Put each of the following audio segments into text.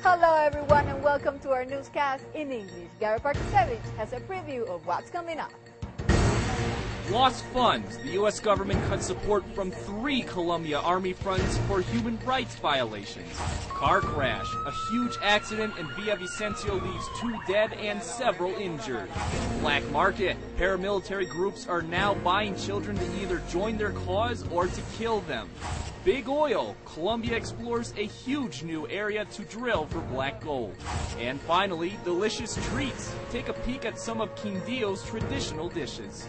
Hello everyone and welcome to our newscast in English. Gary Parkasevich has a preview of what's coming up. Lost funds. The U.S. government cut support from 3 Colombia Army fronts for human rights violations. Car crash. A huge accident in Villavicencio leaves 2 dead and several injured. Black market. Paramilitary groups are now buying children to either join their cause or to kill them. Big oil. Colombia explores a huge new area to drill for black gold. And finally, delicious treats. Take a peek at some of Quindío's traditional dishes.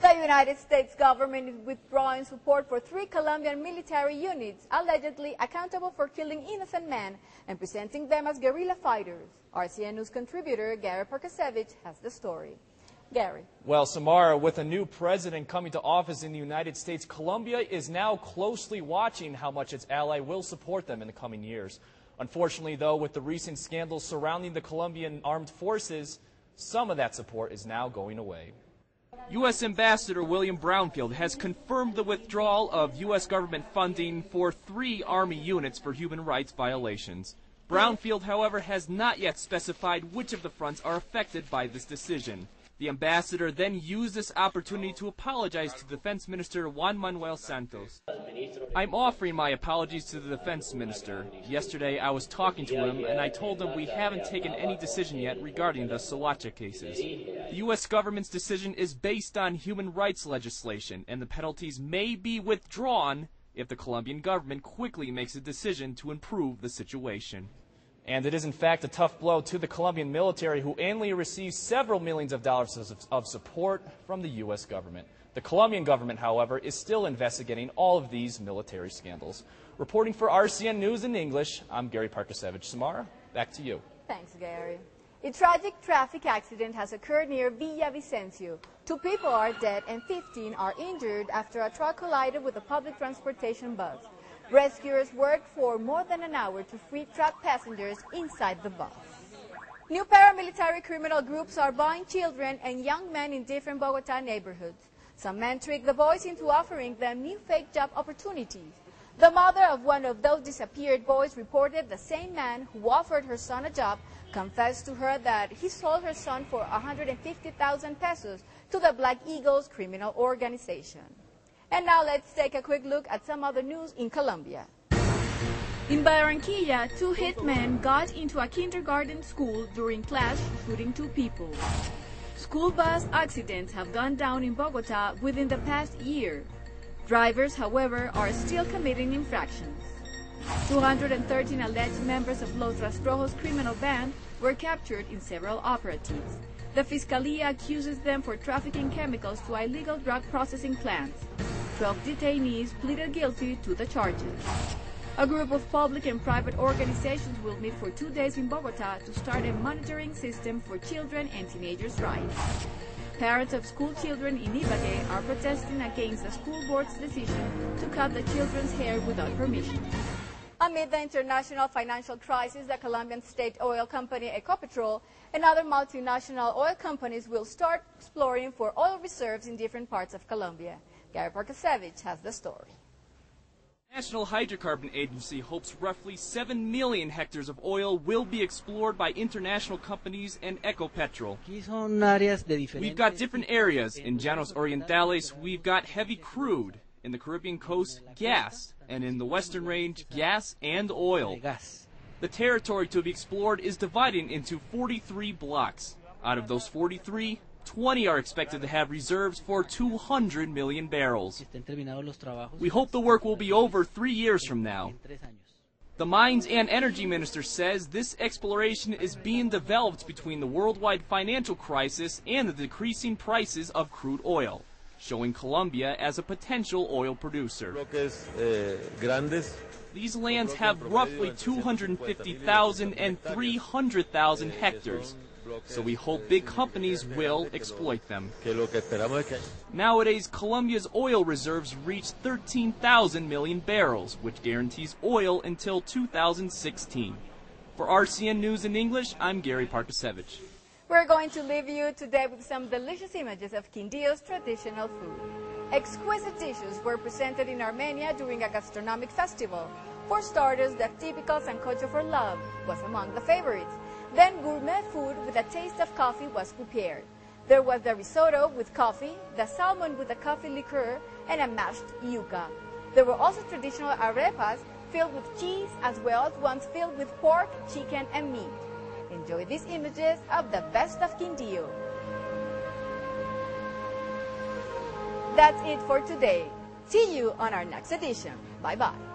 The United States government is withdrawing support for 3 Colombian military units allegedly accountable for killing innocent men and presenting them as guerrilla fighters. RCN News contributor Gary Parkasevich has the story. Gary. Well, Samara, with a new president coming to office in the United States, Colombia is now closely watching how much its ally will support them in the coming years. Unfortunately, though, with the recent scandals surrounding the Colombian armed forces, some of that support is now going away. U.S. Ambassador William Brownfield has confirmed the withdrawal of U.S. government funding for 3 Army units for human rights violations. Brownfield, however, has not yet specified which of the fronts are affected by this decision. The ambassador then used this opportunity to apologize to Defense Minister Juan Manuel Santos. I'm offering my apologies to the Defense Minister. Yesterday I was talking to him and I told him we haven't taken any decision yet regarding the Soacha cases. The U.S. government's decision is based on human rights legislation and the penalties may be withdrawn if the Colombian government quickly makes a decision to improve the situation. And it is, in fact, a tough blow to the Colombian military, who annually receives several millions of dollars of support from the U.S. government. The Colombian government, however, is still investigating all of these military scandals. Reporting for RCN News in English, I'm Gary Parkasevich. Samara, back to you. Thanks, Gary. A tragic traffic accident has occurred near Villavicencio. 2 people are dead and 15 are injured after a truck collided with a public transportation bus. Rescuers worked for more than an hour to free trapped passengers inside the bus. New paramilitary criminal groups are buying children and young men in different Bogota neighborhoods. Some men trick the boys into offering them new fake job opportunities. The mother of one of those disappeared boys reported the same man who offered her son a job confessed to her that he sold her son for 150,000 pesos to the Black Eagles criminal organization. And now let's take a quick look at some other news in Colombia. In Barranquilla, 2 hitmen got into a kindergarten school during class, shooting 2 people. School bus accidents have gone down in Bogota within the past year. Drivers, however, are still committing infractions. 213 alleged members of Los Rastrojos criminal band were captured in several operatives. The Fiscalía accuses them for trafficking chemicals to illegal drug processing plants. 12 detainees pleaded guilty to the charges. A group of public and private organizations will meet for 2 days in Bogota to start a monitoring system for children and teenagers' rights. Parents of school children in Ibagué are protesting against the school board's decision to cut the children's hair without permission. Amid the international financial crisis, the Colombian state oil company Ecopetrol and other multinational oil companies will start exploring for oil reserves in different parts of Colombia. Gary Parkasevich has the story. The National Hydrocarbon Agency hopes roughly 7 million hectares of oil will be explored by international companies and Ecopetrol. We've got different areas. In Llanos Orientales, we've got heavy crude. In the Caribbean coast, gas. And in the Western Range, gas and oil. The territory to be explored is divided into 43 blocks. Out of those 43, 20 are expected to have reserves for 200 million barrels. We hope the work will be over 3 years from now. The Mines and Energy Minister says this exploration is being developed between the worldwide financial crisis and the decreasing prices of crude oil, showing Colombia as a potential oil producer. These lands have roughly 250,000 and 300,000 hectares. So we hope big companies will exploit them. Nowadays, Colombia's oil reserves reach 13,000 million barrels, which guarantees oil until 2016. For RCN News in English, I'm Gary Parkasevich. We're going to leave you today with some delicious images of Quindío's traditional food. Exquisite dishes were presented in Armenia during a gastronomic festival. For starters, the typical sancocho for love was among the favorites. Then gourmet food with a taste of coffee was prepared. There was the risotto with coffee, the salmon with a coffee liqueur, and a mashed yuca. There were also traditional arepas filled with cheese, as well as ones filled with pork, chicken, and meat. Enjoy these images of the best of Quindío. That's it for today. See you on our next edition. Bye-bye.